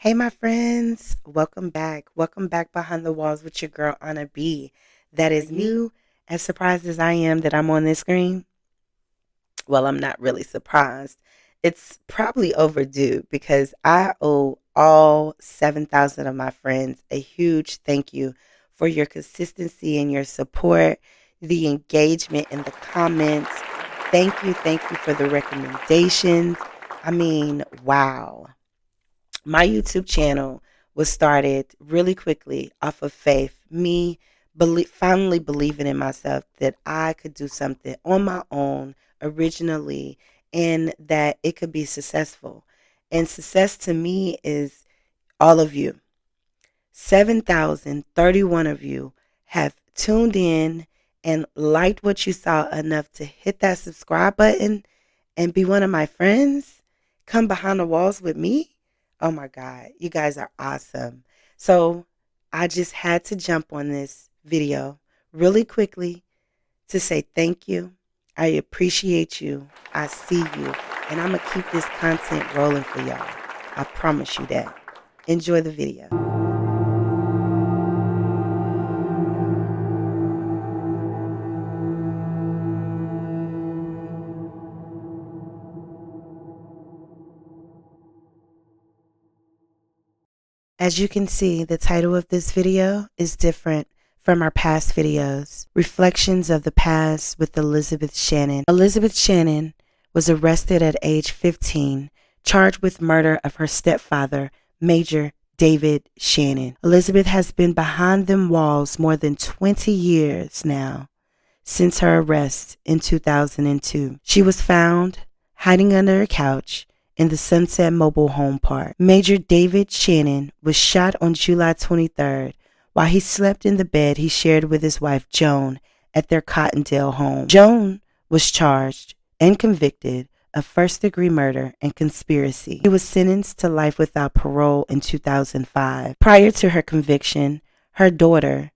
Hey, my friends, welcome back. Welcome back behind the walls with your girl, Anna B. That is new. As surprised as I am that I'm on this screen, well, I'm not really surprised. It's probably overdue because I owe all 7,000 of my friends a huge thank you for your consistency and your support, the engagement in the comments. Thank you for the recommendations. I mean, wow. My YouTube channel was started really quickly off of faith, me finally believing in myself that I could do something on my own originally and that it could be successful. And success to me is all of you. 7,031 of you have tuned in and liked what you saw enough to hit that subscribe button and be one of my friends. Come behind the walls with me. Oh my God, you guys are awesome. So I just had to jump on this video really quickly to say thank you. I appreciate you. I see you. And I'm going to keep this content rolling for y'all. I promise you that. Enjoy the video. As you can see, the title of this video is different from our past videos. Reflections of the Past with Elizabeth Shannon. Elizabeth Shannon was arrested at age 15, charged with murder of her stepfather, Major David Shannon. Elizabeth has been behind them walls more than 20 years now since her arrest in 2002. She was found hiding under a couch in the Sunset Mobile Home Park. Major David Shannon was shot on July 23rd while he slept in the bed he shared with his wife Joan at their Cottondale home. Joan was charged and convicted of first-degree murder and conspiracy. He was sentenced to life without parole in 2005. Prior to her conviction, her daughter,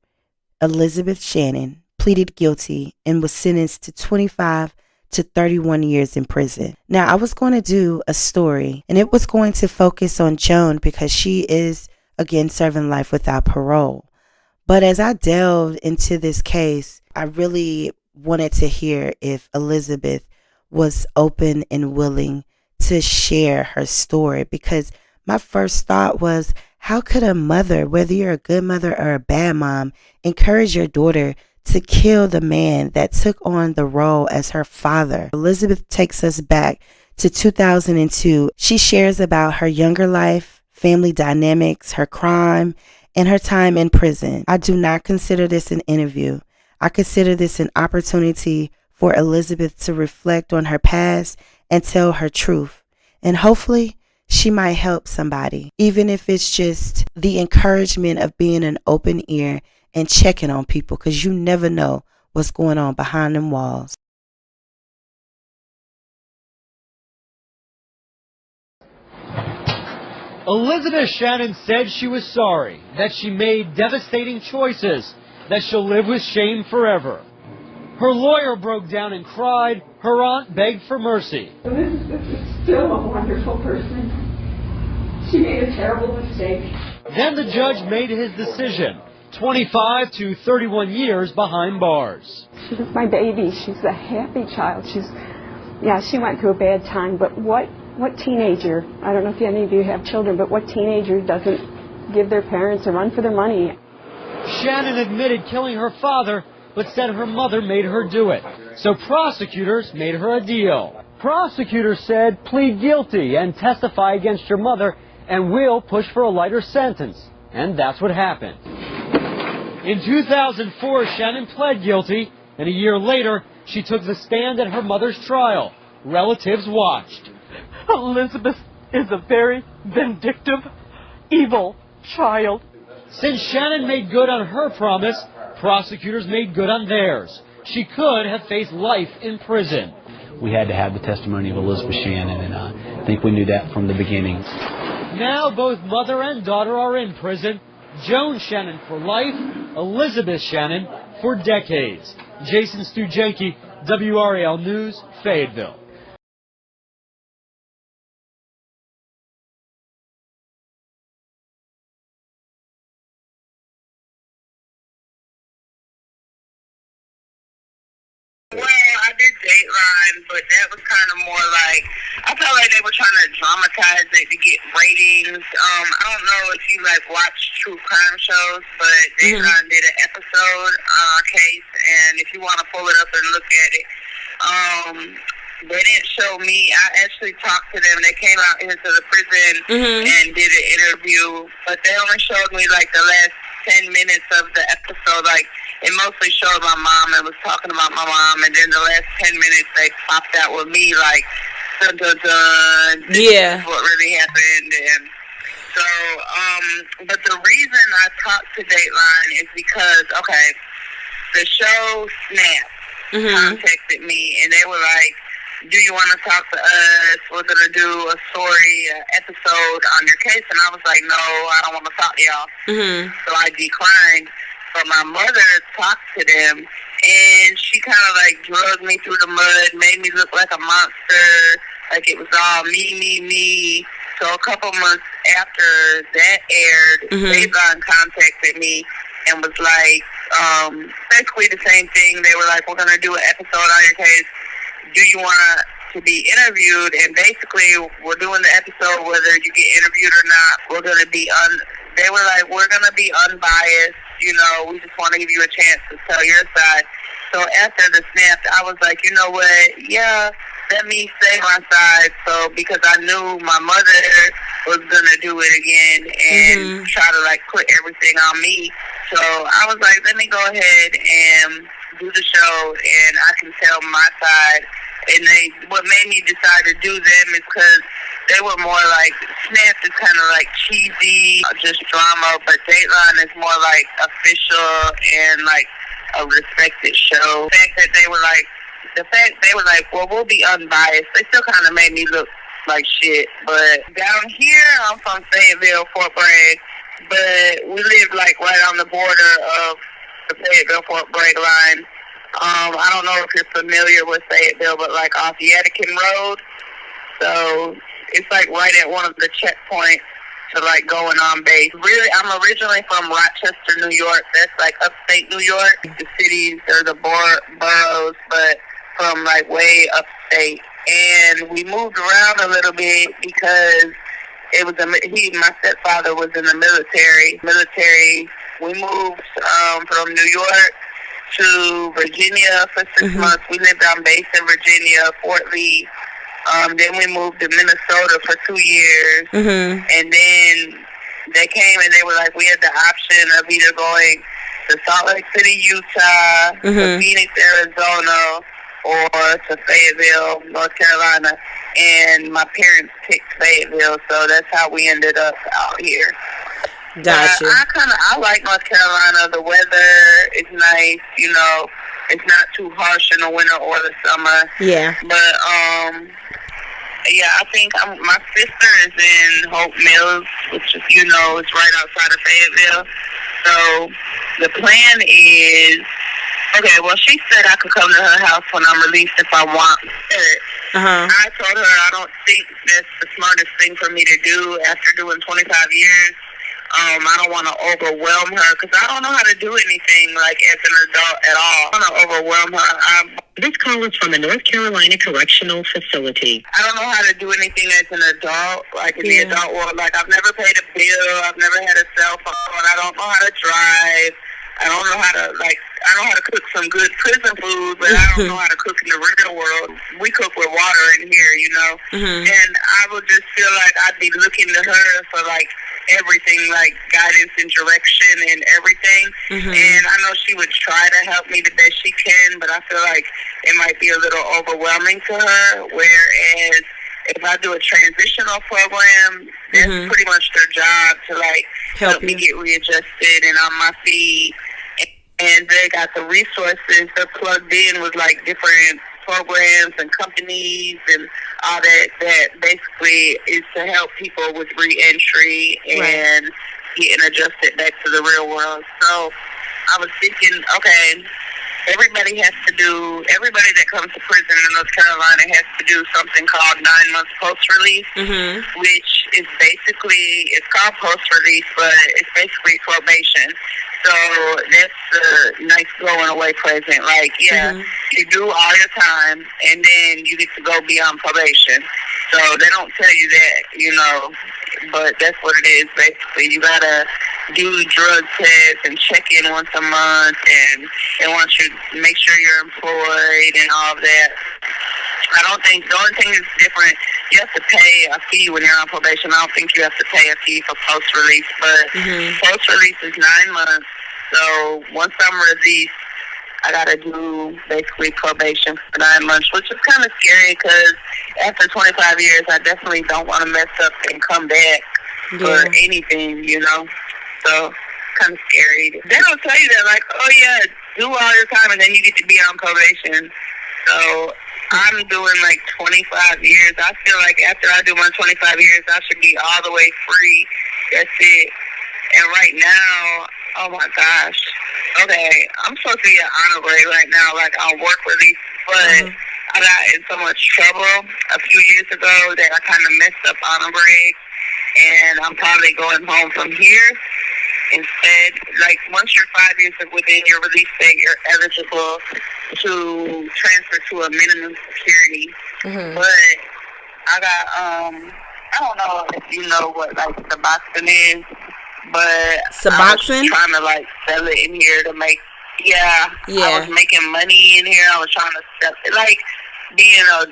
Elizabeth Shannon, pleaded guilty and was sentenced to 25 to 31 years in prison. Now, I was going to do a story, and it was going to focus on Joan because she is, again, serving life without parole. But as I delved into this case, I really wanted to hear if Elizabeth was open and willing to share her story, because my first thought was, how could a mother, whether you're a good mother or a bad mom, encourage your daughter to kill the man that took on the role as her father? Elizabeth takes us back to 2002. She shares about her younger life, family dynamics, her crime, and her time in prison. I do not consider this an interview. I consider this an opportunity for Elizabeth to reflect on her past and tell her truth. And hopefully, she might help somebody, even if it's just the encouragement of being an open ear and checking on people, because you never know what's going on behind them walls. Elizabeth Shannon said she was sorry, that she made devastating choices, that she'll live with shame forever. Her lawyer broke down and cried. Her aunt begged for mercy. Elizabeth is still a wonderful person. She made a terrible mistake. Then the judge made his decision. 25 to 31 years behind bars. She was my baby. She's a happy child. She went through a bad time, but what teenager, I don't know if any of you have children, but what teenager doesn't give their parents a run for their money? Shannon admitted killing her father, but said her mother made her do it. So prosecutors made her a deal. Prosecutors said, plead guilty and testify against your mother, and we'll push for a lighter sentence. And that's what happened. In 2004, Shannon pled guilty, and a year later, she took the stand at her mother's trial. Relatives watched. Elizabeth is a very vindictive, evil child. Since Shannon made good on her promise, prosecutors made good on theirs. She could have faced life in prison. We had to have the testimony of Elizabeth Shannon, and I think we knew that from the beginning. Now both mother and daughter are in prison. Joan Shannon for life, Elizabeth Shannon for decades. Jason Stujenki, WRAL News, Fayetteville. Dateline, but that was kind of more like, I felt like they were trying to dramatize it to get ratings. I don't know if you like watch true crime shows, but Dateline did an episode on our case, and if you want to pull it up and look at it, they didn't show me. I actually talked to them. They came out here to the prison and did an interview, but they only showed me like the last 10 minutes of the episode. Like, it mostly showed my mom and was talking about my mom, and then the last 10 minutes they popped out with me like, dun dun dun, this is what really happened. And so, but the reason I talked to Dateline is because, okay, the show Snap contacted me, and they were like, do you want to talk to us? We're going to do a story episode on your case. And I was like, no, I don't want to talk to y'all. So I declined. But my mother talked to them, and she kind of like drugged me through the mud, made me look like a monster, like it was all me. So a couple months after that aired, Dateline contacted me and was like, basically the same thing. They were like, we're going to do an episode on your case. Do you want to be interviewed? And basically, we're doing the episode whether you get interviewed or not. We're going to be they were like, we're going to be unbiased. You know, we just want to give you a chance to tell your side. So after the Snap, I was like, you know what? Yeah, let me say my side. So because I knew my mother was going to do it again and try to like put everything on me. So I was like, let me go ahead and do the show, and I can tell my side. And what made me decide to do them is because they were more like, Snap is kind of like cheesy, just drama, but Dateline is more like official and like a respected show. The fact they were like, well, we'll be unbiased. They still kind of made me look like shit. But down here, I'm from Fayetteville, Fort Bragg, but we live like right on the border of the Fayetteville-Fort Bragg line. I don't know if you're familiar with Fayetteville, but like off Yadkin Road. So it's like right at one of the checkpoints to like going on base. Really, I'm originally from Rochester, New York. That's like upstate New York. The cities or the boroughs, but from like way upstate. And we moved around a little bit because it was my stepfather was in the military. We moved from New York to Virginia for 6 months. We lived on base in Virginia, Fort Lee. Then we moved to Minnesota for 2 years. And then they came and they were like, we had the option of either going to Salt Lake City, Utah, to Phoenix, Arizona, or to Fayetteville, North Carolina. And my parents picked Fayetteville, so that's how we ended up out here. Gotcha. I like North Carolina. The weather is nice, you know. It's not too harsh in the winter or the summer. Yeah. But yeah, I think my sister is in Hope Mills, which is, you know, is right outside of Fayetteville. So the plan is, okay, well, she said I could come to her house when I'm released if I want it. I told her I don't think that's the smartest thing for me to do after doing 25 years. I don't want to overwhelm her because I don't know how to do anything like as an adult at all. I don't want to overwhelm her. This call is from the North Carolina Correctional Facility. I don't know how to do anything as an adult, like in the adult world. Like, I've never paid a bill. I've never had a cell phone. I don't know how to drive. I don't know how to, like, I know how to cook some good prison food, but I don't know how to cook in the real world. We cook with water in here, you know? And I would just feel like I'd be looking to her for, like, everything, like guidance and direction and everything. And I know she would try to help me the best she can, but I feel like it might be a little overwhelming to her, whereas if I do a transitional program, that's pretty much their job to, like, help me get readjusted and on my feet. And they got the resources. They're plugged in with, like, different programs and companies and all that basically is to help people with re-entry and getting adjusted back to the real world. So I was thinking, okay, everybody that comes to prison in North Carolina has to do something called 9 months post-release, which is basically, it's called post-release, but it's basically probation. So that's a nice going away present. Like, You do all your time, and then you get to go beyond probation. So they don't tell you that, but that's what it is, basically. You got to do the drug test and check in once a month, and they want you to make sure you're employed and all of that. I don't think, the only thing that's different, you have to pay a fee when you're on probation. I don't think you have to pay a fee for post-release, but post-release is 9 months. So once I'm released, I got to do basically probation for 9 months, which is kind of scary because after 25 years, I definitely don't want to mess up and come back for anything, So kind of scary. They don't tell you that, like, oh yeah, do all your time and then you get to be on probation. So I'm doing like 25 years. I feel like after I do my 25 years, I should be all the way free. That's it. And right now, oh my gosh. Okay, I'm supposed to be an honor grade right now, like on work release, but I got in so much trouble a few years ago that I kind of messed up honor grade, and I'm probably going home from here instead. Like, once you're 5 years within your release date, you're eligible to transfer to a minimum security. But I got, I don't know if you know what, like, Suboxone is, but I was trying to, like, sell it in here to make, I was making money in here. I was trying to sell it, like, being a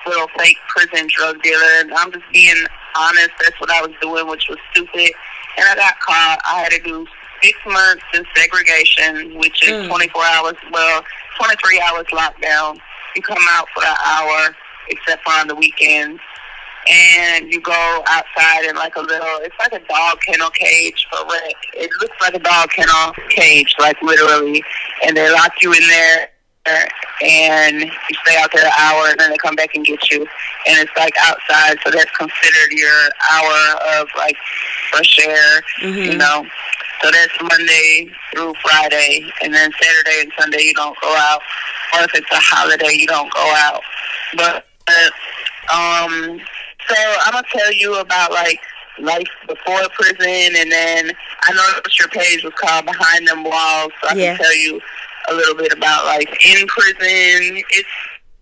little fake prison drug dealer. And I'm just being honest. That's what I was doing, which was stupid. And I got caught. I had to do 6 months in segregation, which is 24 hours, 23 hours lockdown. You come out for an hour, except for on the weekends. And you go outside in like a little, it's like a dog kennel cage for rec. It looks like a dog kennel cage, like literally. And they lock you in there, and you stay out there an hour, and then they come back and get you. And it's like outside, so that's considered your hour of like fresh air, So that's Monday through Friday, and then Saturday and Sunday you don't go out. Or if it's a holiday, you don't go out. But so I'm going to tell you about, like, life before prison, and then I noticed your page was called Behind Them Walls, so I can tell you a little bit about life in prison. It's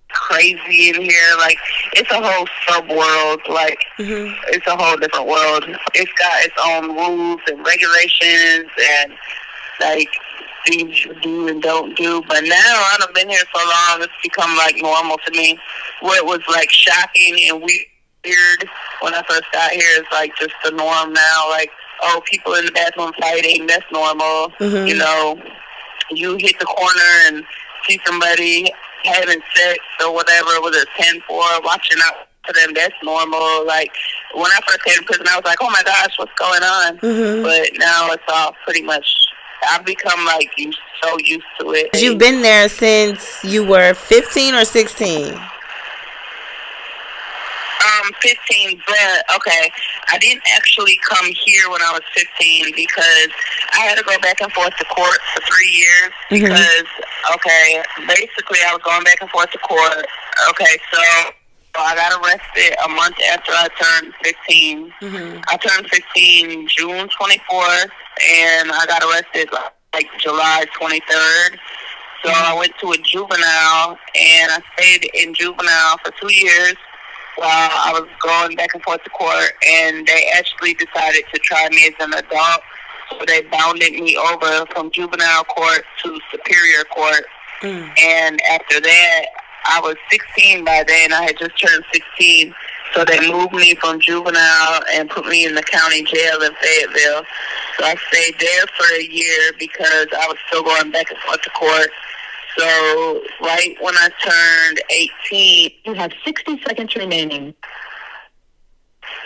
crazy in here. Like, it's a whole sub-world. Like, it's a whole different world. It's got its own rules and regulations and, like, things you do and don't do. But now, I've been here so long, it's become, like, normal to me. What was, like, shocking and weird when I first got here is like just the norm now. Like, oh, people in the bathroom fighting, that's normal. You hit the corner and see somebody having sex or whatever, whether it's 10-4, watching out for them, that's normal. Like, when I first came to prison, I was like, oh my gosh, what's going on? But now it's all pretty much, I've become like so used to it. You've been there since you were 15 or 16? 15, but okay, I didn't actually come here when I was 15 because I had to go back and forth to court for 3 years because, okay, basically I was going back and forth to court. Okay, so I got arrested a month after I turned 15. I turned 15 June 24th, and I got arrested like July 23rd. So I went to a juvenile, and I stayed in juvenile for 2 years. While I was going back and forth to court, and they actually decided to try me as an adult, so they bounded me over from juvenile court to superior court. And after that, I was 16 by then. I had just turned 16, so they moved me from juvenile and put me in the county jail in Fayetteville. So I stayed there for a year because I was still going back and forth to court. So right when I turned 18, You have 60 seconds remaining.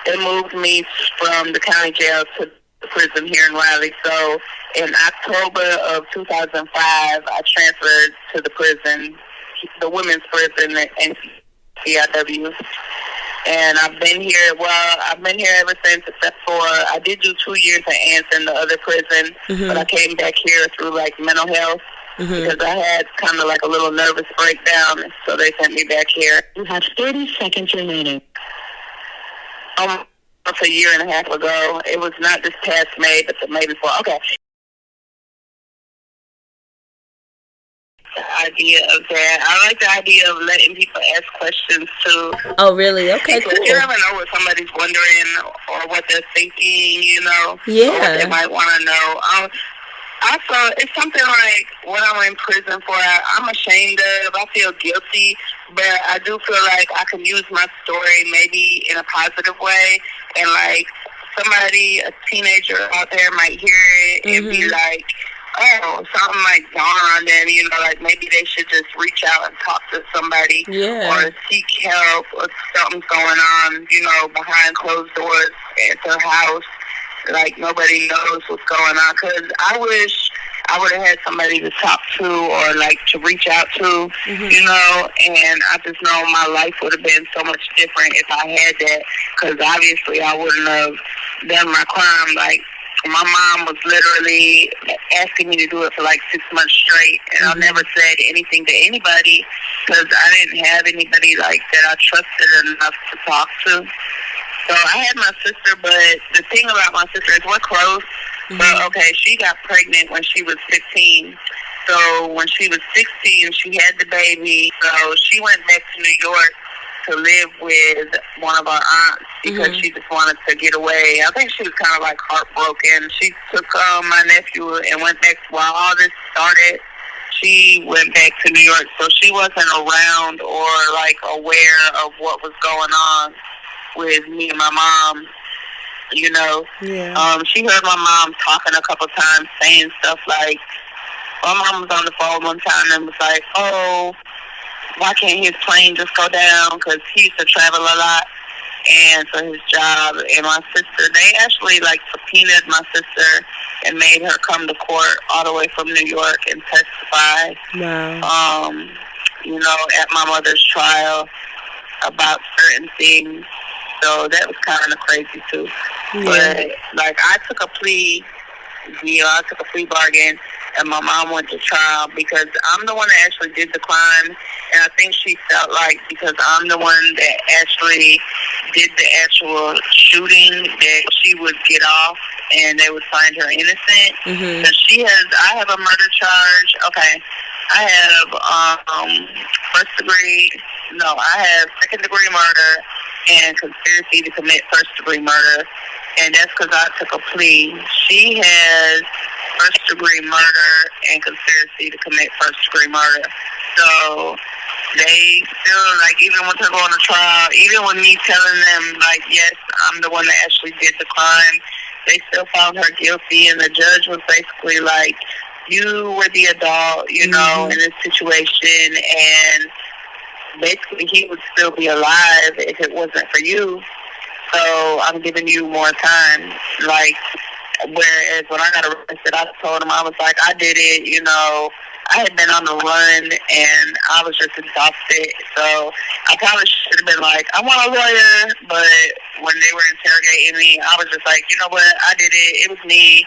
they moved me from the county jail to the prison here in Raleigh. So in October of 2005, I transferred to the prison, the women's prison at NCIW. And I've been here ever since, except for I did do 2 years at Anson, the other prison, but I came back here through like mental health. Because I had kind of like a little nervous breakdown, so they sent me back here. You have 30 seconds remaining. Almost a year and a half ago. It was not this past May, but the May before. Okay. The idea of that. I like the idea of letting people ask questions too. Oh, really? Okay, because cool. you never know what somebody's wondering or what they're thinking, you know, Yeah. or what they might want to know. Also, it's something like what I'm in prison for, I'm ashamed of. I feel guilty, but I do feel like I can use my story maybe in a positive way. And, like, somebody, a teenager out there might hear it and be like, oh, something like dawn on them, you know, like maybe they should just reach out and talk to somebody or seek help if something's going on, you know, behind closed doors at their house. Like, nobody knows what's going on. Because I wish I would have had somebody to talk to or, like, to reach out to, you know. And I just know my life would have been so much different if I had that. Because obviously I wouldn't have done my crime. Like, my mom was literally asking me to do it for, like, 6 months straight. And I never said anything to anybody because I didn't have anybody, like, that I trusted enough to talk to. So I had my sister, but the thing about my sister is we're close. But, okay, she got pregnant when she was 15. So when she was 16, she had the baby. So she went back to New York to live with one of our aunts because she just wanted to get away. I think she was kind of, like, heartbroken. She took my nephew and went back while all this started. She went back to New York. So she wasn't around or, like, aware of what was going on with me and my mom, you know. She heard my mom talking a couple times, saying stuff like, my mom was on the phone one time and was like, oh, why can't his plane just go down? Because he used to travel a lot and for his job. And my sister, they actually, like, subpoenaed my sister and made her come to court all the way from New York and testify, you know, at my mother's trial about certain things. So that was kind of crazy too. But, like, I took a plea deal, I took a plea bargain, and my mom went to trial because I'm the one that actually did the crime. And I think she felt like because I'm the one that actually did the actual shooting that she would get off and they would find her innocent. So I have a murder charge. Okay. I have second degree murder and conspiracy to commit first degree murder, and that's because I took a plea. She has first degree murder and conspiracy to commit first degree murder. So they still, like, even when they're going to trial, even with me telling them, like, yes, I'm the one that actually did the crime, they still found her guilty, and the judge was basically like, you were the adult, you know, in this situation, and basically he would still be alive if it wasn't for you. So I'm giving you more time. Like, whereas when I got arrested, I told him, I was like, I did it, you know. I had been on the run, and I was just exhausted. So I probably should have been like, I want a lawyer. But when they were interrogating me, I was just like, you know what, I did it. It was me.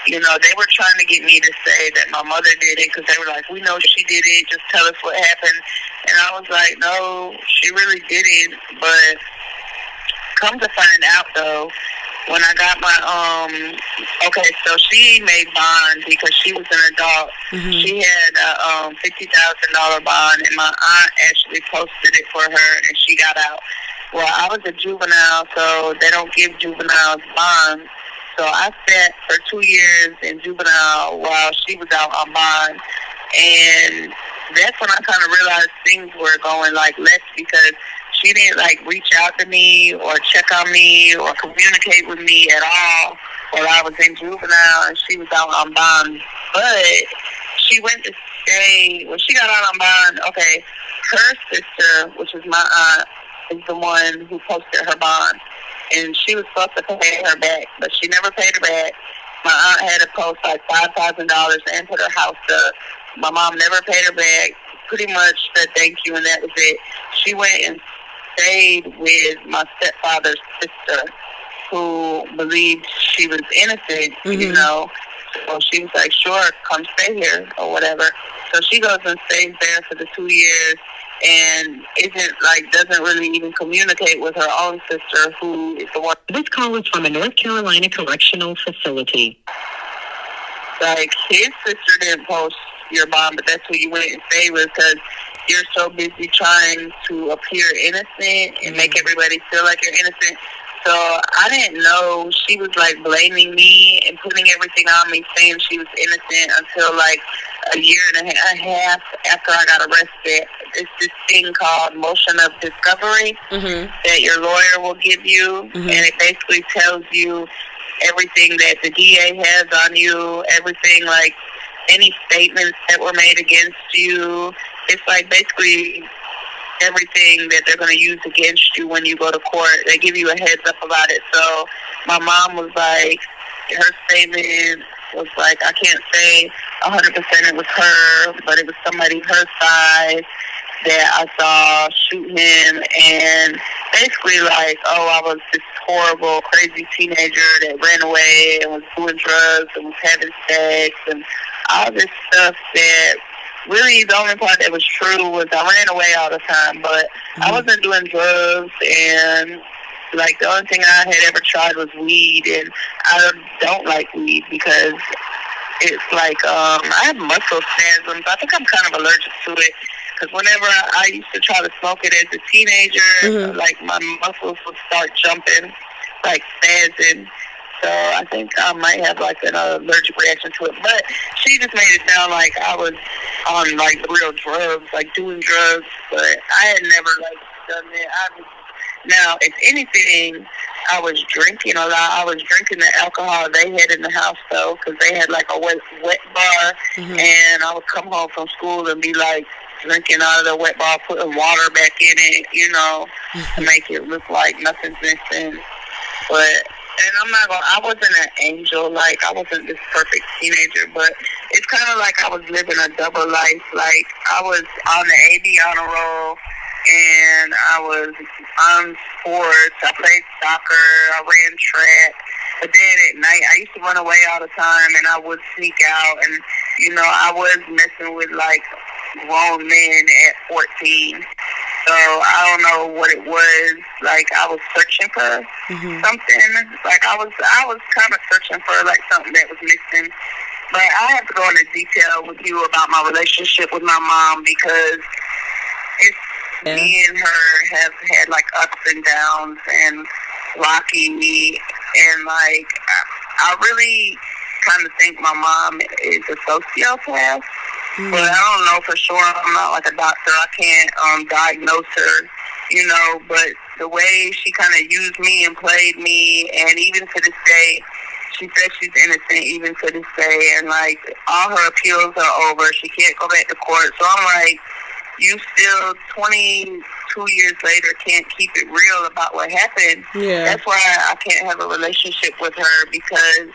You know, they were trying to get me to say that my mother did it because they were like, we know she did it. Just tell us what happened. And I was like, no, she really didn't. But come to find out, though, when I got my, so she made bond because she was an adult. She had a $50,000 bond, and my aunt actually posted it for her, and she got out. Well, I was a juvenile, so they don't give juveniles bonds. So I sat for 2 years in juvenile while she was out on bond. And that's when I kind of realized things were going, like, left because she didn't, like, reach out to me or check on me or communicate with me at all while I was in juvenile and she was out on bond. But she went to stay, when she got out on bond, okay, her sister, which is my aunt, is the one who posted her bond. And she was supposed to pay her back, but she never paid her back. My aunt had to post like $5,000 and put her house up. My mom never paid her back. Pretty much said thank you, and that was it. She went and stayed with my stepfather's sister, who believed she was innocent, you know. So she was like, sure, come stay here or whatever. So she goes and stays there for the 2 years and doesn't really even communicate with her own sister, who is the one. This call is from a North Carolina correctional facility. Like, his sister didn't post your mom, but that's who you went and stayed with because you're so busy trying to appear innocent and make everybody feel like you're innocent. So I didn't know she was like blaming me and putting everything on me, saying she was innocent until like a year and a half after I got arrested. It's this thing called motion of discovery that your lawyer will give you, and it basically tells you everything that the DA has on you, everything like any statements that were made against you. It's like basically everything that they're going to use against you when you go to court. They give you a heads up about it. So my mom was like, her statement was like, I can't say 100% it was her, but it was somebody her side that I saw shoot him, and basically like, oh, I was this horrible, crazy teenager that ran away and was doing drugs and was having sex and all this stuff that really the only part that was true was I ran away all the time, but I wasn't doing drugs, and like the only thing I had ever tried was weed, and I don't like weed because it's like I have muscle spasms. I think I'm kind of allergic to it because whenever I used to try to smoke it as a teenager, like my muscles would start jumping, like spazzing. So I think I might have like an allergic reaction to it. But she just made it sound like I was on like real drugs, like doing drugs. But I had never like done that. Now, if anything, I was drinking a lot. I was drinking the alcohol they had in the house though, because they had like a wet bar, and I would come home from school and be like drinking out of the wet bar, putting water back in it, you know, to make it look like nothing's missing. But and I'm not gonna, I wasn't an angel, like I wasn't this perfect teenager, but it's kind of like I was living a double life. Like I was on the AB honor roll, and I was on sports. I played soccer, I ran track, but then at night I used to run away all the time, and I would sneak out, and you know, I was messing with like grown men at 14. So I don't know what it was. Like I was searching for something. Like I was kind of searching for like something that was missing. But I have to go into detail with you about my relationship with my mom because me and her have had like ups and downs and blocking me, and like I really kind of think my mom is a sociopath. But I don't know for sure. I'm not like a doctor. I can't diagnose her, you know, but the way she kind of used me and played me, and even to this day, she says she's innocent even to this day, and like all her appeals are over. She can't go back to court. So I'm like, you still 22 years later can't keep it real about what happened. Yeah. That's why I can't have a relationship with her, because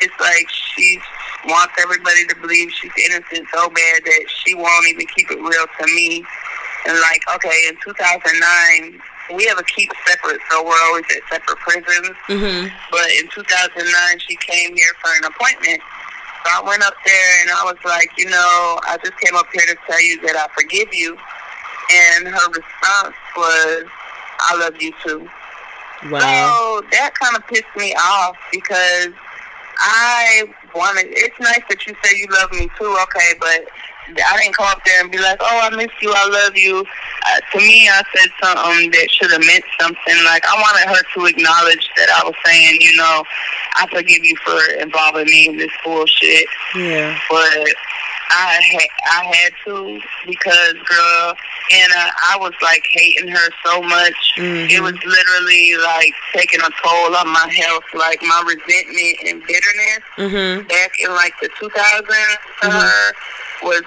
it's like she wants everybody to believe she's innocent so bad that she won't even keep it real to me. And like, okay, in 2009, we have a keep separate, so we're always at separate prisons. But in 2009, she came here for an appointment. So I went up there and I was like, you know, I just came up here to tell you that I forgive you. And her response was, I love you too. Wow. So that kind of pissed me off, because it's nice that you say you love me too, okay, but I didn't come up there and be like, oh, I miss you, I love you. To me, I said something that should have meant something. Like, I wanted her to acknowledge that I was saying, you know, I forgive you for involving me in this bullshit. Yeah. But I had to, because, girl, Anna, I was, like, hating her so much. It was literally, like, taking a toll on my health. Like, my resentment and bitterness back in, like, the 2000s to her was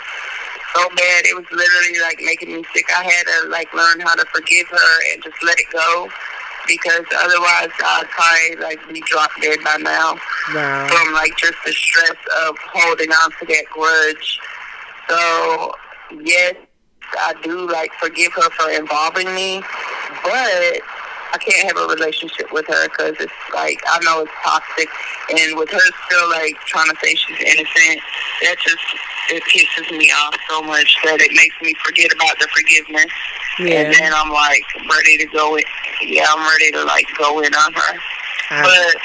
so bad. It was literally, like, making me sick. I had to, like, learn how to forgive her and just let it go, because otherwise I'd probably, like, be dropped dead by now. Wow. From, like, just the stress of holding on to that grudge. So, yes, I do, like, forgive her for involving me, but I can't have a relationship with her because it's, like, I know it's toxic. And with her still, like, trying to say she's innocent, that just, it pisses me off so much that it makes me forget about the forgiveness. Yeah. And then I'm, like, ready to go in. Yeah, I'm ready to, like, go in on her. But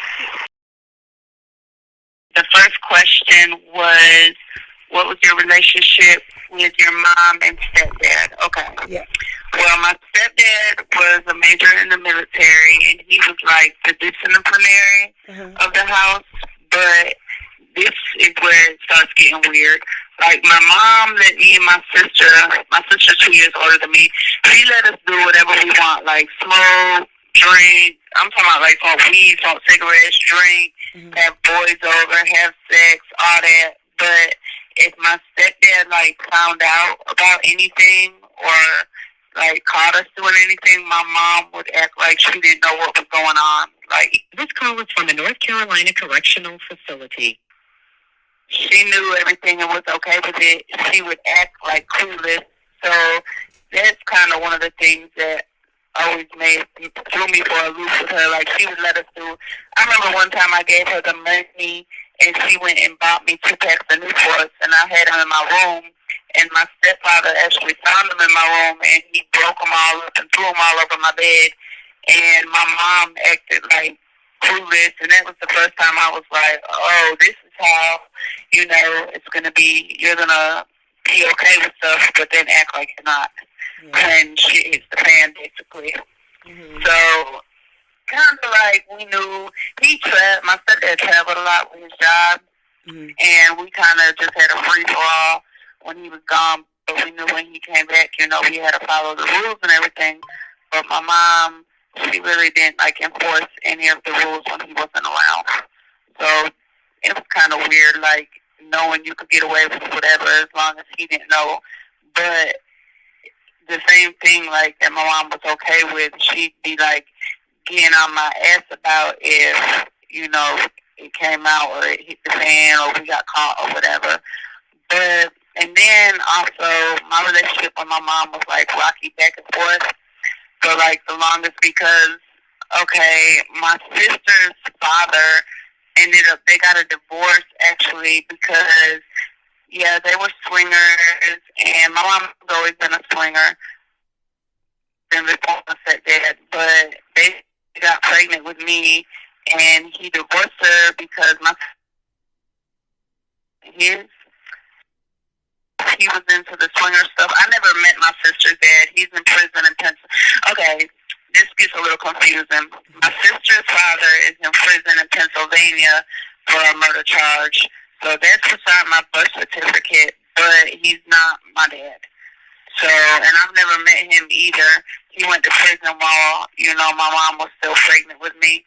the first question was, what was your relationship with your mom and stepdad? Okay. Yeah. Well, my stepdad was a major in the military, and he was like the disciplinary of the house. But this is where it starts getting weird. Like, my mom let me and my sister's 2 years older than me, she let us do whatever we want, like smoke, drink. I'm talking about like smoke weed, smoke cigarettes, drink, have boys over, have sex, all that. But if my stepdad like found out about anything or like caught us doing anything, my mom would act like she didn't know what was going on. Like, This call is from the North Carolina Correctional Facility. she knew everything and was okay with it. She would act like clueless. So that's kind of one of the things that always threw me for a loop with her. Like, she would let us do. I remember one time I gave her the money, and she went and bought me 2 packs of Newports, and I had them in my room. And my stepfather actually found them in my room, and he broke them all up and threw them all over my bed. And my mom acted like clueless, and that was the first time I was like, oh, this is how, you know, it's going to be. You're going to be okay with stuff, but then act like you're not. And shit hits the fan, basically. So, kind of like we knew my stepdad traveled a lot with his job, and we kind of just had a free-for-all when he was gone, but we knew when he came back, you know, we had to follow the rules and everything. But my mom, she really didn't, like, enforce any of the rules when he wasn't around. So it was kind of weird, like, knowing you could get away with whatever as long as he didn't know. But the same thing, like, that my mom was okay with, she'd be, like, getting on my ass about if, you know, it came out or it hit the fan or we got caught or whatever. But, and then also, my relationship with my mom was, like, rocky back and forth for, like, the longest because, okay, my sister's father they got a divorce, actually, because, yeah, they were swingers, and my mom's always been a swinger, been before my stepdad, but they got pregnant with me, and he divorced her because he was into the swinger stuff. I never met my sister's dad. He's in prison in Pennsylvania. Okay, this gets a little confusing. My sister's father is in prison in Pennsylvania for a murder charge. So that's beside my birth certificate, but he's not my dad. So, and I've never met him either. He went to prison while, you know, my mom was still pregnant with me.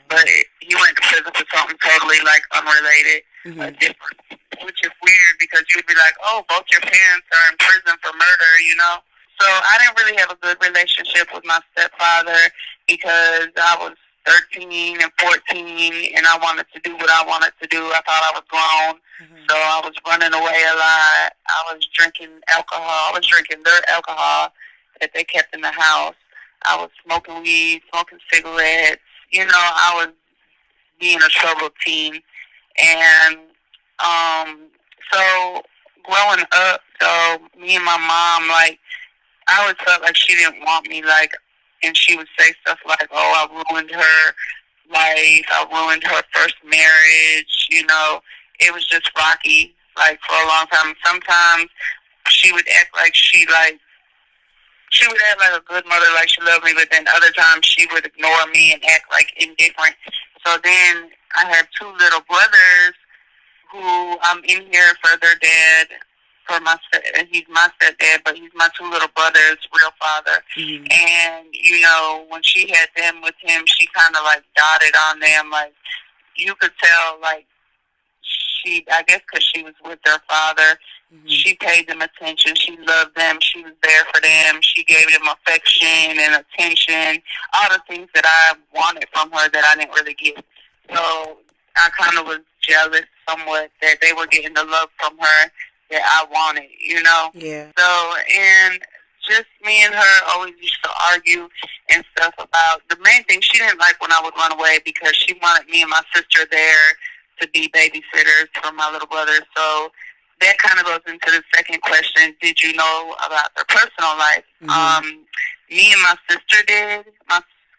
But he went to prison for something totally, like, unrelated, different, which is weird because you'd be like, oh, both your parents are in prison for murder, you know? So I didn't really have a good relationship with my stepfather because I was 13 and 14 and I wanted to do what I wanted to do. I thought I was grown, so I was running away a lot. I was drinking alcohol. I was drinking their alcohol that they kept in the house. I was smoking weed, smoking cigarettes. You know, I was being a troubled teen. And so growing up, though, me and my mom, like, I always felt like she didn't want me, like, and she would say stuff like, oh, I ruined her life, I ruined her first marriage, you know. It was just rocky, like, for a long time. Sometimes she would act like she would act like a good mother, like she loved me, but then other times she would ignore me and act like indifferent. So then I have 2 little brothers who I'm in here for their dad. He's my stepdad, but he's my 2 little brothers' real father. And, you know, when she had them with him, she kind of, like, dotted on them. Like, you could tell, like, I guess because she was with their father, she paid them attention. She loved them. She was there for them. She gave them affection and attention, all the things that I wanted from her that I didn't really get. So I kind of was jealous somewhat that they were getting the love from her that I wanted, you know? Yeah. So, and just me and her always used to argue and stuff about, the main thing, she didn't like when I would run away because she wanted me and my sister there to be babysitters for my little brother. So that kind of goes into the second question, did you know about their personal life? Me and my sister did,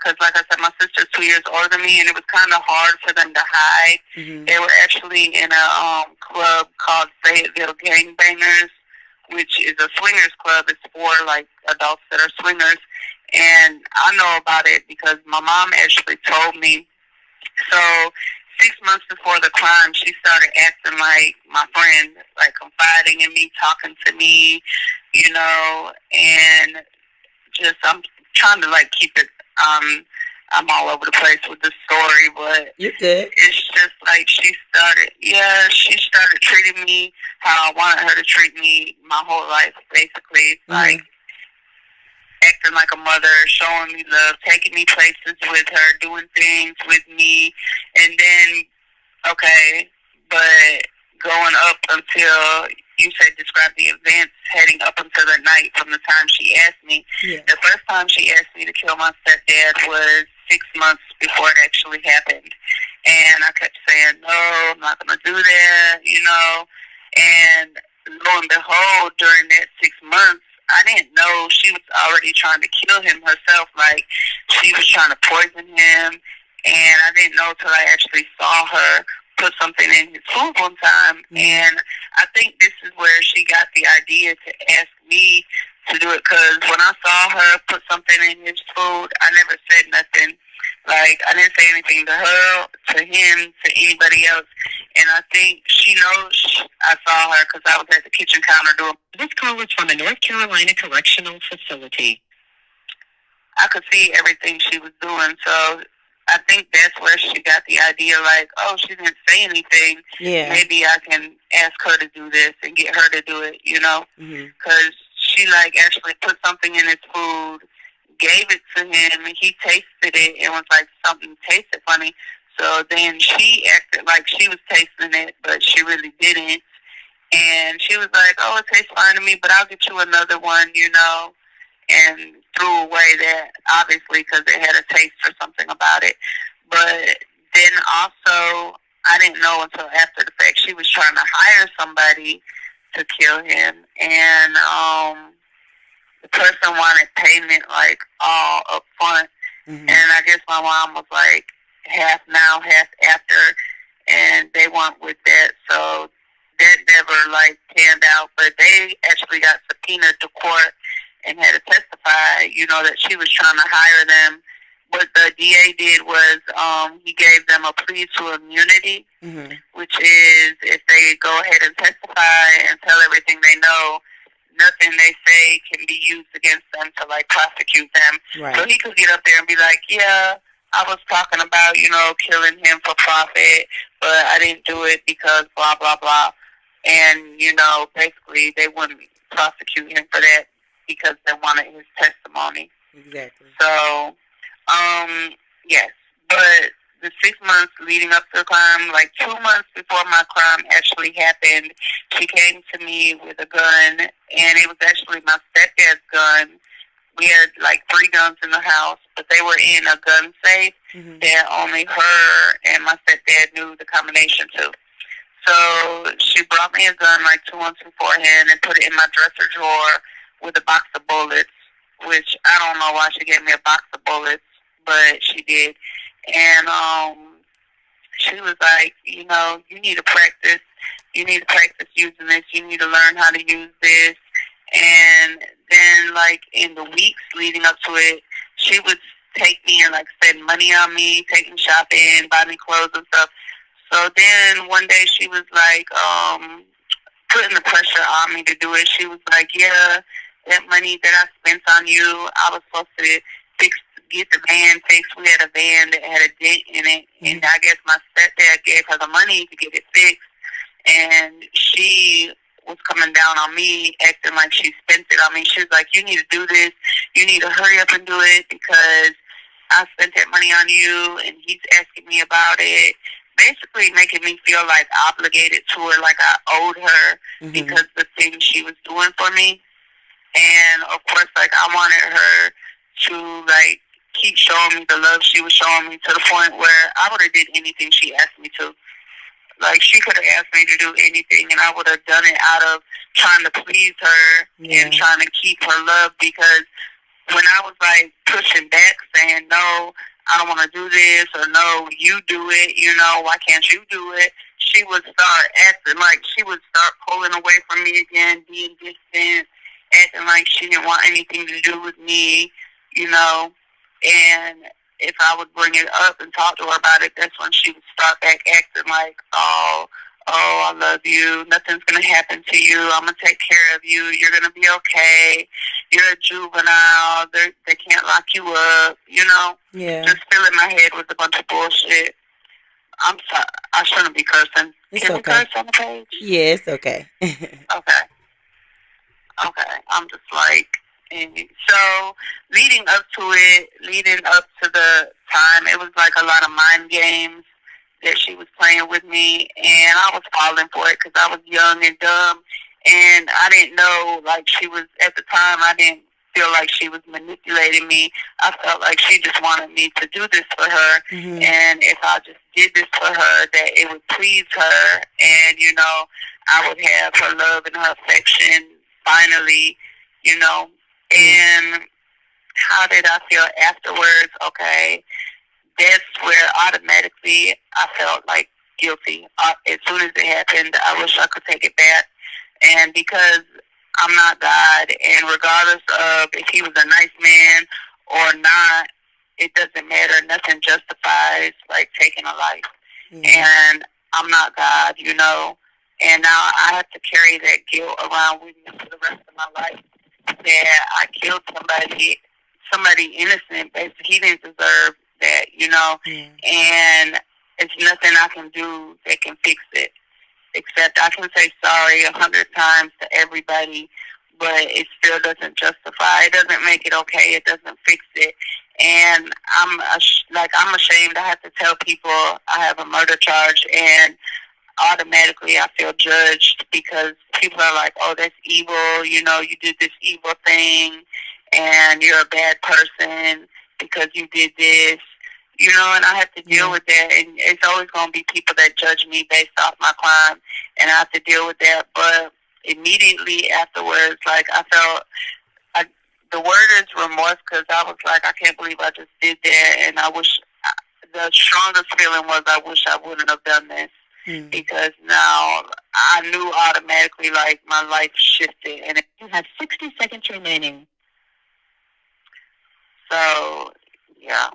because, like I said, my sister's 2 years older than me, and it was kind of hard for them to hide. They were actually in a club called Fayetteville Gangbangers, which is a swingers club. It's for, like, adults that are swingers. And I know about it because my mom actually told me. So 6 months before the crime, she started acting like my friend, like confiding in me, talking to me, you know, and just I'm trying to, like, keep it, I'm all over the place with the story, but you're good. It's just like she started treating me how I wanted her to treat me my whole life, basically. Like, acting like a mother, showing me love, taking me places with her, doing things with me, and then, okay, but going up until, you said describe the events, heading up until the night from the time she asked me. Yeah. The first time she asked me to kill my stepdad was 6 months before it actually happened. And I kept saying, no, I'm not going to do that, you know. And lo and behold, during that 6 months, I didn't know she was already trying to kill him herself. Like, she was trying to poison him. And I didn't know till I actually saw her put something in his food one time. And I think this is where she got the idea to ask me to do it, because when I saw her put something in his food, I never said nothing. Like, I didn't say anything to her, to him, to anybody else. And I think she knows I saw her because I was at the kitchen counter doing. This call is from the North Carolina Correctional Facility. I could see everything she was doing, so I think that's where she got the idea, like, oh, she didn't say anything. Yeah. Maybe I can ask her to do this and get her to do it, you know? Because she, like, actually put something in his food, gave it to him, and he tasted it and was like, something tasted funny. So then she acted like she was tasting it, but she really didn't. And she was like, oh, it tastes fine to me, but I'll get you another one, you know? And threw away that, obviously, because it had a taste or something about it. But then also, I didn't know until after the fact, she was trying to hire somebody to kill him. And the person wanted payment, like, all up front. And I guess my mom was like, half now, half after. And they went with that. So that never, like, panned out. But they actually got subpoenaed to court and had to testify, you know, that she was trying to hire them. What the DA did was he gave them a plea to immunity, which is if they go ahead and testify and tell everything they know, nothing they say can be used against them to, like, prosecute them. Right. So he could get up there and be like, yeah, I was talking about, you know, killing him for profit, but I didn't do it because blah, blah, blah. And, you know, basically they wouldn't prosecute him for that, because they wanted his testimony. Exactly. So, yes. But the 6 months leading up to the crime, like 2 months before my crime actually happened, she came to me with a gun, and it was actually my stepdad's gun. We had, like, 3 guns in the house, but they were in a gun safe that only her and my stepdad knew the combination to. So she brought me a gun, like, 2 months beforehand and put it in my dresser drawer with a box of bullets, which I don't know why she gave me a box of bullets, but she did. And she was like, you know, you need to practice. You need to practice using this. You need to learn how to use this. And then, like, in the weeks leading up to it, she would take me and, like, spend money on me, take me shopping, buy me clothes and stuff. So then one day she was like, putting the pressure on me to do it. She was like, yeah, that money that I spent on you, I was supposed to get the van fixed. We had a van that had a dent in it, and I guess my stepdad gave her the money to get it fixed, and she was coming down on me, acting like she spent it on me. She was like, you need to do this. You need to hurry up and do it because I spent that money on you, and he's asking me about it. Basically making me feel, like, obligated to her, like I owed her because the things she was doing for me. And, of course, like, I wanted her to, like, keep showing me the love she was showing me to the point where I would have did anything she asked me to. Like, she could have asked me to do anything, and I would have done it out of trying to please her and trying to keep her love, because when I was like pushing back, saying no, I don't want to do this, or no, you do it, why can't you do it? She would start acting like she would start pulling away from me again, being distant, acting like she didn't want anything to do with me, and if I would bring it up and talk to her about it, that's when she would start back acting like, oh, I love you. Nothing's going to happen to you. I'm going to take care of you. You're going to be okay. You're a juvenile. They can't lock you up, Yeah. Just filling my head with a bunch of bullshit. I'm sorry. I shouldn't be cursing. It's Can okay. we curse on the page? Yeah, it's okay. Okay. I'm just like, and so leading up to the time, it was like a lot of mind games that she was playing with me, and I was falling for it because I was young and dumb, and I didn't know, like, she was, at the time, I didn't feel like she was manipulating me. I felt like she just wanted me to do this for her, and if I just did this for her, that it would please her, and, I would have her love and her affection finally, and how did I feel afterwards? Okay, that's where automatically I felt like guilty. As soon as it happened, I wish I could take it back. And because I'm not God, and regardless of if he was a nice man or not, it doesn't matter. Nothing justifies like taking a life. And I'm not God, and now I have to carry that guilt around with me for the rest of my life, that I killed somebody innocent. Basically, he didn't deserve that, and it's nothing I can do that can fix it, except I can say sorry 100 times to everybody, but it still doesn't justify. It doesn't make it okay. It doesn't fix it. And I'm ashamed. I have to tell people I have a murder charge, and automatically I feel judged because people are like, oh, that's evil, you did this evil thing, and you're a bad person because you did this, and I have to deal with that, and it's always going to be people that judge me based off my crime, and I have to deal with that. But immediately afterwards, like, I felt, the word is remorse, because I was like, I can't believe I just did that, and the strongest feeling was I wish I wouldn't have done this. Because now I knew automatically, like, my life shifted, and you have 60 seconds remaining. So, yeah.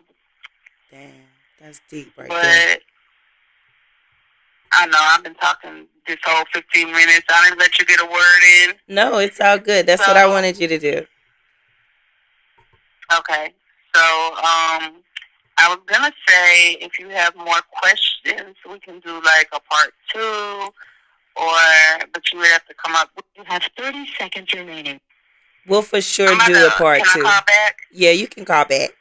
Damn, that's deep right but there. I know I've been talking this whole 15 minutes. I didn't let you get a word in. No, it's all good. That's what I wanted you to do. Okay. So, I was going to say, if you have more questions, we can do like a part 2, but you would have to come up. You have 30 seconds remaining. We'll for sure do a part 2. Can I call back? Yeah, you can call back.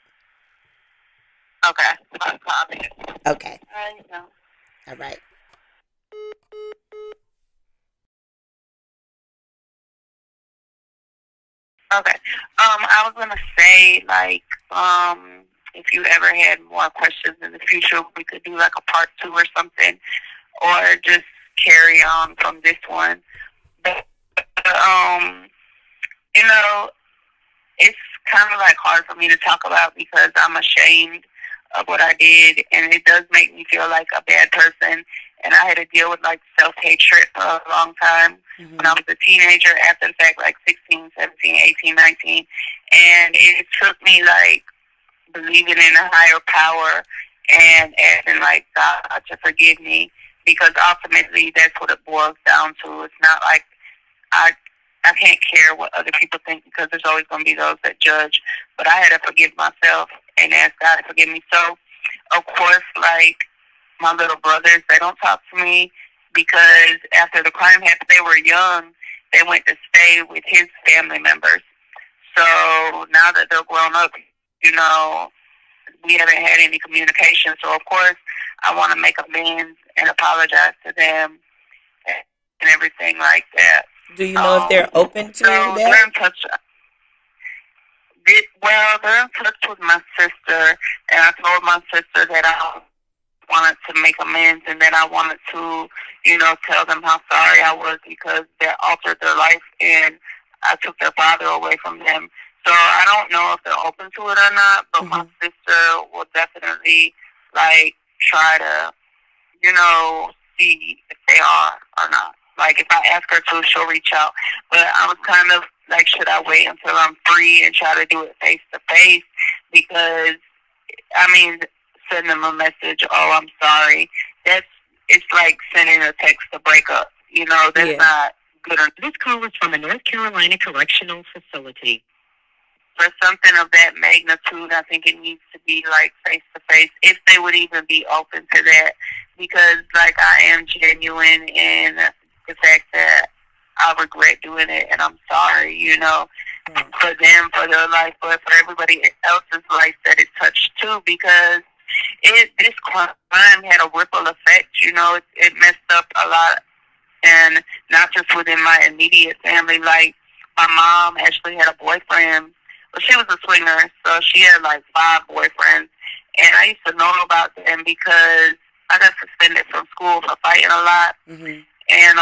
Okay. I'll call back. Okay. All right. Okay. I was going to say, like, if you ever had more questions in the future, we could do like a part 2 or something, or just carry on from this one. But, it's kind of like hard for me to talk about because I'm ashamed of what I did, and it does make me feel like a bad person. And I had to deal with like self-hatred for a long time when I was a teenager, after the fact, like 16, 17, 18, 19. And it took me like believing in a higher power and asking like God to forgive me, because ultimately that's what it boils down to. It's not like I can't care what other people think, because there's always going to be those that judge. But I had to forgive myself and ask God to forgive me. So, of course, like my little brothers, they don't talk to me because after the crime happened, they were young. They went to stay with his family members. So now that they're grown up, we haven't had any communication. So, of course, I want to make amends and apologize to them and everything like that. Do you know if they're open to that? They're in touch. They're in touch with my sister, and I told my sister that I wanted to make amends, and then I wanted to, tell them how sorry I was because they altered their life, and I took their father away from them. So I don't know if they're open to it or not, but my sister will definitely, like, try to, see if they are or not. Like, if I ask her to, she'll reach out. But I was kind of like, should I wait until I'm free and try to do it face to face? Because, I mean, send them a message, oh, I'm sorry. It's like sending a text to break up. That's not good. This call is from a North Carolina correctional facility. For something of that magnitude, I think it needs to be like face to face, if they would even be open to that. Because, like, I am genuine in the fact that I regret doing it, and I'm sorry, for them, for their life, but for everybody else's life that it touched too. Because this crime had a ripple effect. It messed up a lot, and not just within my immediate family. Like, my mom actually had a boyfriend. Well, she was a swinger, so she had like 5 boyfriends. And I used to know about them because I got suspended from school for fighting a lot. And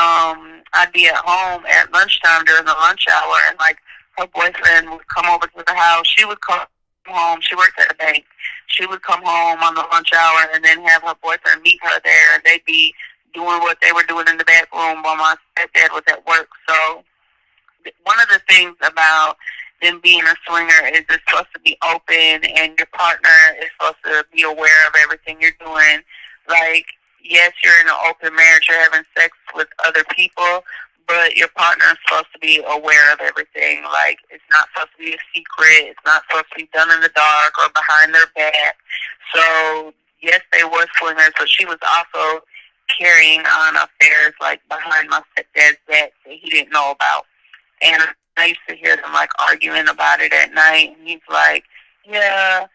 I'd be at home at lunchtime during the lunch hour, and like her boyfriend would come over to the house. She would come home. She worked at a bank. She would come home on the lunch hour and then have her boyfriend meet her there, and they'd be doing what they were doing in the back room while my stepdad was at work. So one of the things about them being a swinger is it's supposed to be open, and your partner is supposed to be aware of everything you're doing. Like, yes, you're in an open marriage, you're having sex with other people, but your partner is supposed to be aware of everything. Like, it's not supposed to be a secret. It's not supposed to be done in the dark or behind their back. So, yes, they were swingers, but she was also carrying on affairs, like, behind my stepdad's back that he didn't know about. And I used to hear them, like, arguing about it at night. And he's like, yeah,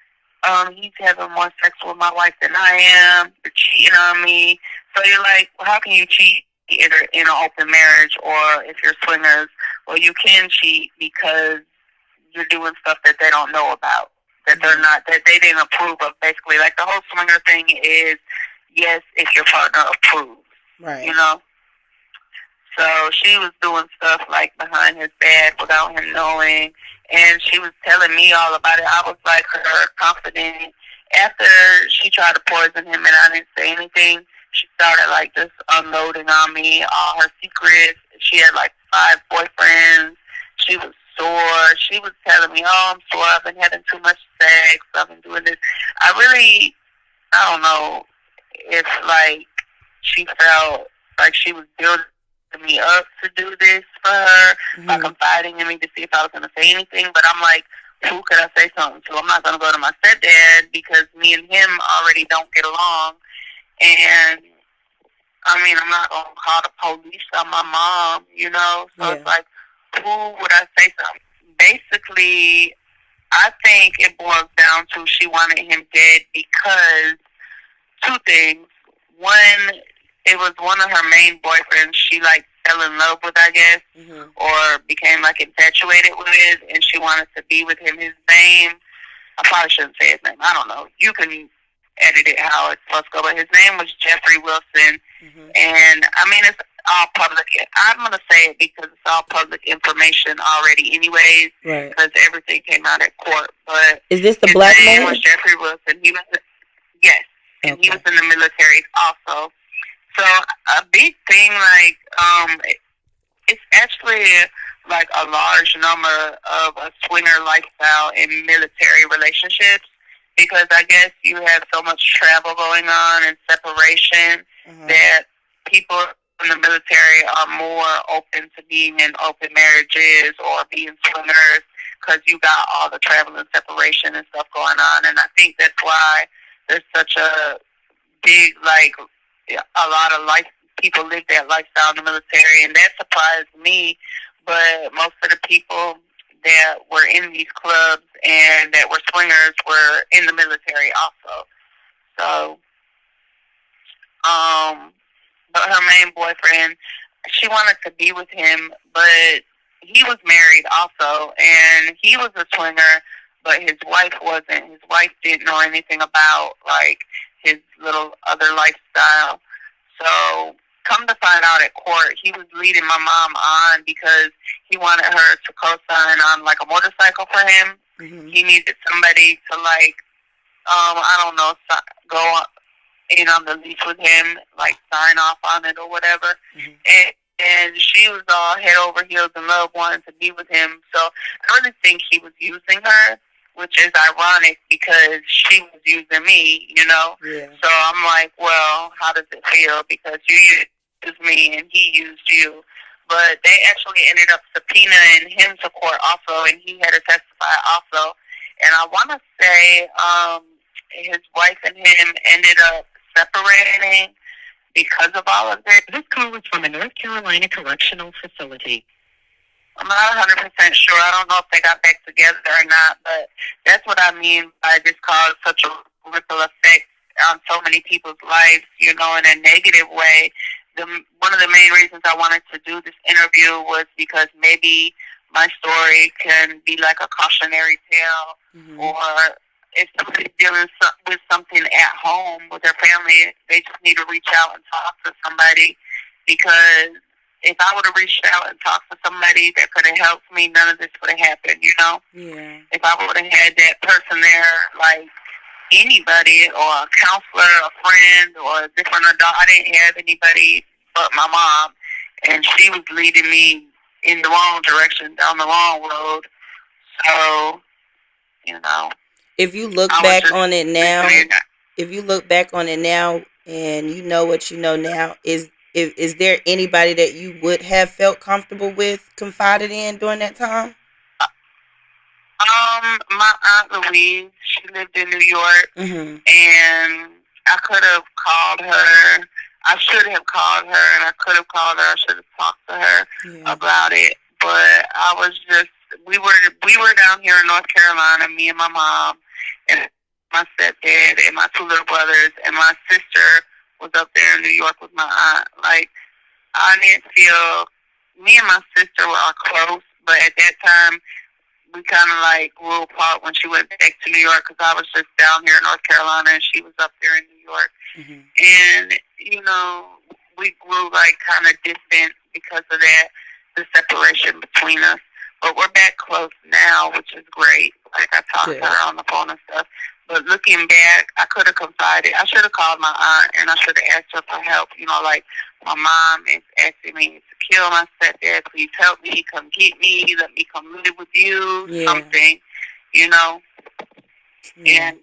he's having more sex with my wife than I am. You're cheating on me. So you're like, well, how can you cheat either in an open marriage or if you're swingers? Well, you can cheat because you're doing stuff that they don't know about, that they're not, that they didn't approve of, basically. Like, the whole swinger thing is, yes, if your partner approves, right. So she was doing stuff like behind his back without him knowing, and she was telling me all about it. I was like her confidant. After she tried to poison him and I didn't say anything, she started like just unloading on me all her secrets. She had like 5 boyfriends. She was sore. She was telling me, oh, I'm sore. I've been having too much sex. I've been doing this. I don't know if like she felt like she was building me up to do this for her, by confiding in me to see if I was going to say anything. But I'm like, who could I say something to? I'm not going to go to my stepdad because me and him already don't get along. And, I mean, I'm not going to call the police on my mom, So it's like, who would I say something? Basically, I think it boils down to she wanted him dead because 2 things. One, it was one of her main boyfriends she, like, fell in love with, I guess, or became, like, infatuated with, and she wanted to be with him. His name, I probably shouldn't say his name. I don't know. You can edit it how it's supposed to go, but his name was Jeffrey Wilson, and, I mean, it's all public. I'm going to say it because it's all public information already anyways, because everything came out at court. But is this the black man? His name was Jeffrey Wilson. He was, yes, and he was in the military also. So a big thing, like, it's actually like a large number of a swinger lifestyle in military relationships, because I guess you have so much travel going on and separation that people in the military are more open to being in open marriages or being swingers because you got all the travel and separation and stuff going on. And I think that's why there's such a big, like, a lot of people live that lifestyle in the military, and that surprised me. But most of the people that were in these clubs and that were swingers were in the military also. So, but her main boyfriend, she wanted to be with him, but he was married also, and he was a swinger, but his wife wasn't. His wife didn't know anything about, like, his little other lifestyle. So come to find out at court, he was leading my mom on because he wanted her to co-sign on like a motorcycle for him. Mm-hmm. He needed somebody to like, I don't know, go in on the lease with him, like sign off on it or whatever. Mm-hmm. And she was all head over heels in love, wanting to be with him. So I really think he was using her, which is ironic because she was using me, you know? Yeah. So I'm like, well, how does it feel? Because you used me and he used you. But they actually ended up subpoenaing him to court also, and he had to testify also. And I want to say his wife and him ended up separating because of all of this. This call is from a North Carolina correctional facility. I'm not 100% sure. I don't know if they got back together or not, but that's what I mean by this caused such a ripple effect on so many people's lives, you know, in a negative way. One of the main reasons I wanted to do this interview was because maybe my story can be like a cautionary tale, Mm-hmm. or if somebody's dealing with something at home with their family, they just need to reach out and talk to somebody, because if I would have reached out and talked to somebody that could have helped me, none of this would have happened, you know? Yeah. If I would have had that person there, like anybody, or a counselor, a friend, or a different adult, I didn't have anybody but my mom, and she was leading me in the wrong direction, down the wrong road. So, you know. If you look back on it now, and you know what you know now, is there anybody that you would have felt comfortable with, confided in during that time? My Aunt Louise, she lived in New York, Mm-hmm. and I could have called her. I should have called her, and I could have called her. I should have talked to her about it. But I was just, we were down here in North Carolina, me and my mom, and my stepdad, and my two little brothers, and my sister was up there in New York with my aunt. Like, I didn't feel, me and my sister were close, but at that time, we kind of like grew apart when she went back to New York, because I was just down here in North Carolina and she was up there in New York. Mm-hmm. And, you know, we grew like kind of distant because of that, the separation between us. But we're back close now, which is great. Like, I talked to her on the phone and stuff. But looking back, I could have confided. I should have called my aunt, and I should have asked her for help. You know, like, my mom is asking me to kill my stepdad. Please help me. Come get me. Let me come live with you. Something, you know. Yeah. And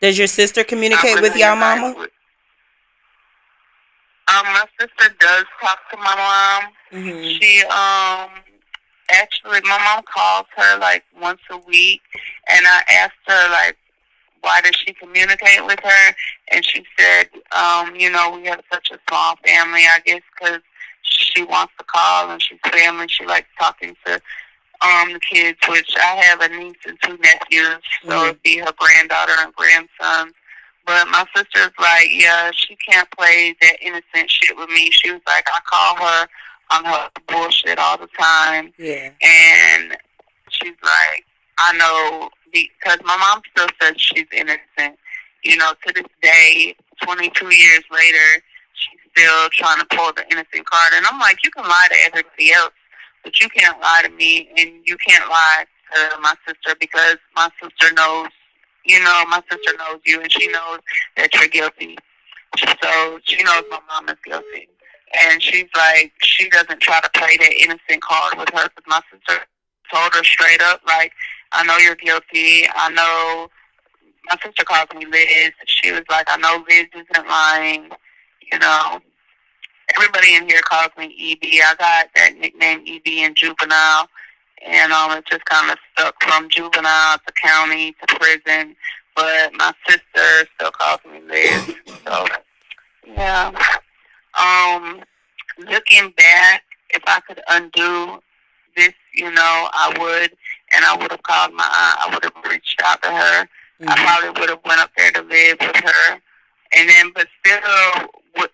does your sister communicate with y'all mama? My sister does talk to my mom. Mm-hmm. She, actually, my mom calls her, like, once a week, and I asked her, like, why does she communicate with her? And she said, you know, we have such a small family, I guess, because she wants to call, and she's family. She likes talking to the kids, which I have a niece and two nephews, so it'd be her granddaughter and grandson. But my sister's like, yeah, she can't play that innocent shit with me. She was like, I call her on her bullshit all the time. Yeah. And she's like, I know, because my mom still says she's innocent. You know, to this day, 22 years later, she's still trying to pull the innocent card. And I'm like, you can lie to everybody else, but you can't lie to me, and you can't lie to my sister, because my sister knows, you know, my sister knows you, and she knows that you're guilty. So she knows my mom is guilty. And she's like, she doesn't try to play that innocent card with her, because my sister told her straight up, like, I know you're guilty. I know, my sister calls me Liz. She was like, I know Liz isn't lying. You know, everybody in here calls me EB. I got that nickname EB in juvenile. And it just kind of stuck from juvenile to county to prison. But my sister still calls me Liz. So, yeah. Looking back, if I could undo this, you know, I would. And I would have called my aunt. I would have reached out to her. Mm-hmm. I probably would have went up there to live with her. And then, but still,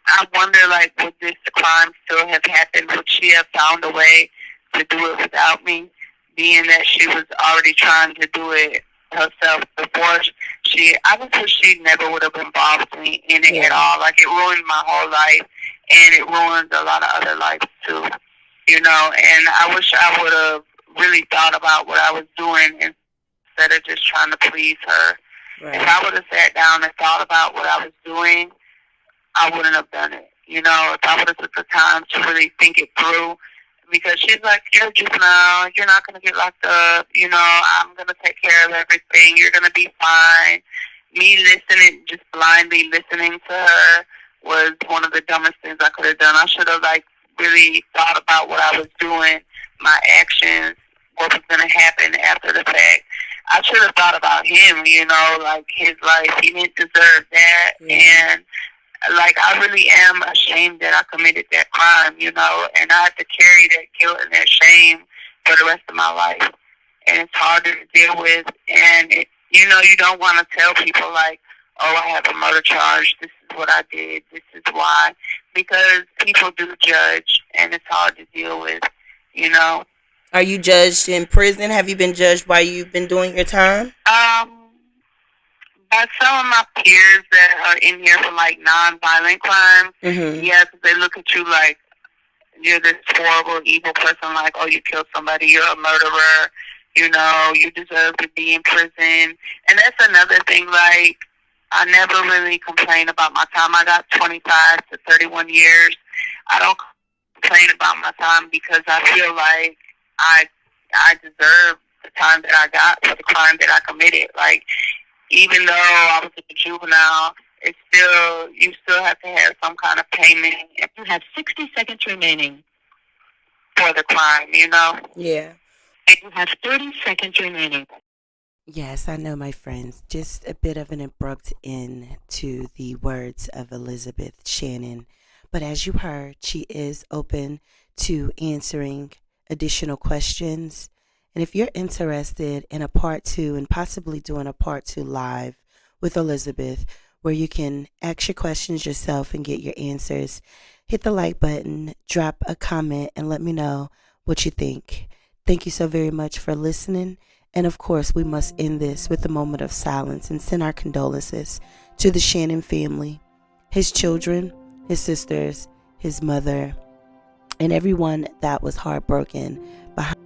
I wonder, like, would this crime still have happened? Would she have found a way to do it without me, being that she was already trying to do it herself before I just wish she never would have involved me in it at all. Like, it ruined my whole life. and it ruins a lot of other lives too. You know, and I wish I would have really thought about what I was doing instead of just trying to please her. Right. If I would have sat down and thought about what I was doing, I wouldn't have done it. You know, if I would have took the time to really think it through, because she's like, you're a juvenile, you're not going to get locked up, you know, I'm going to take care of everything, you're going to be fine. Me listening, just blindly listening to her was one of the dumbest things I could have done. I should have, like, really thought about what I was doing, my actions, what was going to happen after the fact. I should have thought about him, you know, like his life. He didn't deserve that. Yeah. And, like, I really am ashamed that I committed that crime, you know, and I have to carry that guilt and that shame for the rest of my life. And it's harder to deal with. And, you know, you don't want to tell people, like, oh, I have a murder charge. This is what I did. This is why. Because people do judge, and it's hard to deal with, you know. Are you judged in prison? Have you been judged while you've been doing your time? By some of my peers that are in here for, like, non-violent crimes, yeah, 'cause they look at you like you're this horrible, evil person, like, oh, you killed somebody, you're a murderer, you know, you deserve to be in prison. And that's another thing, like, I never really complain about my time. I got 25 to 31 years. I don't complain about my time because I feel like I deserve the time that I got for the crime that I committed. Like, even though I was a juvenile, it's still, you still have to have some kind of payment. You have 60 seconds remaining for the crime, you know? Yeah. And you have 30 seconds remaining. Yes, I know, my friends. Just a bit of an abrupt end to the words of Elizabeth Shannon. But as you heard, she is open to answering additional questions. And if you're interested in a part 2 and possibly doing a part 2 live with Elizabeth, where you can ask your questions yourself and get your answers, hit the like button, drop a comment, and let me know what you think. Thank you so very much for listening. And of course, we must end this with a moment of silence and send our condolences to the Shannon family, his children, his sisters, his mother, and everyone that was heartbroken behind.